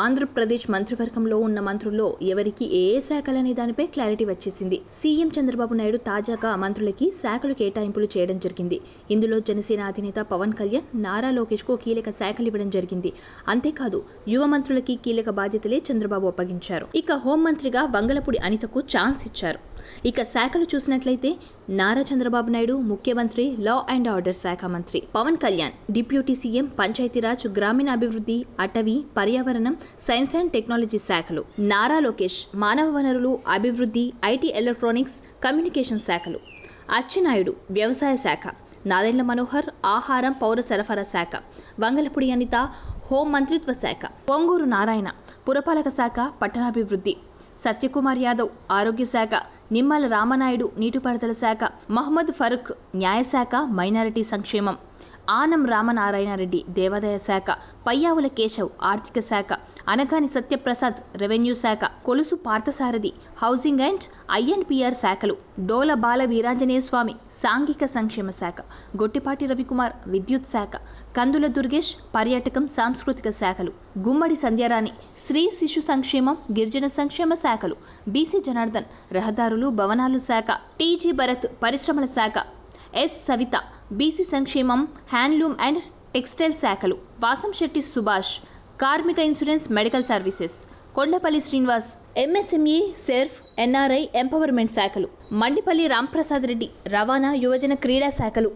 ఆంధ్రప్రదేశ్ మంత్రివర్గంలో ఉన్న మంత్రుల్లో ఎవరికి ఏ శాఖలనే దానిపై క్లారిటీ వచ్చేసింది. సీఎం చంద్రబాబు నాయుడు తాజాగా మంత్రులకి శాఖలు కేటాయింపులు చేయడం జరిగింది. ఇందులో జనసేన అధినేత పవన్ కళ్యాణ్, నారా లోకేష్ కు కీలక శాఖలు ఇవ్వడం జరిగింది. అంతేకాదు యువ మంత్రులకి కీలక బాధ్యతలే చంద్రబాబు అప్పగించారు. ఇక హోంమంత్రిగా వంగలపూడి అనితకు ఛాన్స్ ఇచ్చారు. ఇక శాఖలు చూసినట్లయితే నారా చంద్రబాబు నాయుడు ముఖ్యమంత్రి, లా అండ్ ఆర్డర్ శాఖ మంత్రి, పవన్ కళ్యాణ్ డిప్యూటీ సీఎం పంచాయతీరాజ్, గ్రామీణాభివృద్ధి, అటవీ, పర్యావరణం, సైన్స్ అండ్ టెక్నాలజీ శాఖలు, నారా లోకేష్ మానవ వనరులు, అభివృద్ధి, ఐటీ, ఎలక్ట్రానిక్స్, కమ్యూనికేషన్ శాఖలు, అచ్చెన్నాయుడు వ్యవసాయ శాఖ, నాదెండ్ల మనోహర్ ఆహారం, పౌర సరఫరా శాఖ, వంగలపూడి అనిత హోం మంత్రిత్వ శాఖ, పొంగూరు నారాయణ పురపాలక శాఖ, పట్టణాభివృద్ధి, సత్యకుమార్ యాదవ్ ఆరోగ్య శాఖ, నిమ్మల రామనాయుడు నీటిపారుదల శాఖ, మహమ్మద్ ఫరూక్ న్యాయశాఖ, మైనారిటీ సంక్షేమం, ఆనం రామనారాయణ రెడ్డి దేవాదాయ శాఖ, పయ్యావుల కేశవ్ ఆర్థిక శాఖ, అనగాని సత్యప్రసాద్ రెవెన్యూ శాఖ, Kolusu Parthasarathy housing and INPR శాఖలు, డోల బాల వీరాంజనేయ స్వామి సాంఘిక సంక్షేమ శాఖ, గొట్టిపాటి రవికుమార్ విద్యుత్ శాఖ, కందుల దుర్గేష్ పర్యాటకం సాంస్కృతిక శాఖలు, గుమ్మడి సంధ్యారాణి స్త్రీ శిశు సంక్షేమం గిరిజన సంక్షేమ శాఖలు, బీసీ జనార్దన్ రహదారులు భవనాలు శాఖ, టీజీ భరత్ పరిశ్రమల శాఖ, ఎస్ సవిత బీసీ సంక్షేమం హ్యాండ్లూమ్ అండ్ టెక్స్టైల్ శాఖలు, వాసంశెట్టి సుభాష్ కార్మిక insurance medical services, Kondapalli Srinivas MSME SERP NRI empowerment శాఖలు, మండిపల్లి రాంప్రసాద్ రెడ్డి రవాణా యువజన క్రీడా శాఖలు,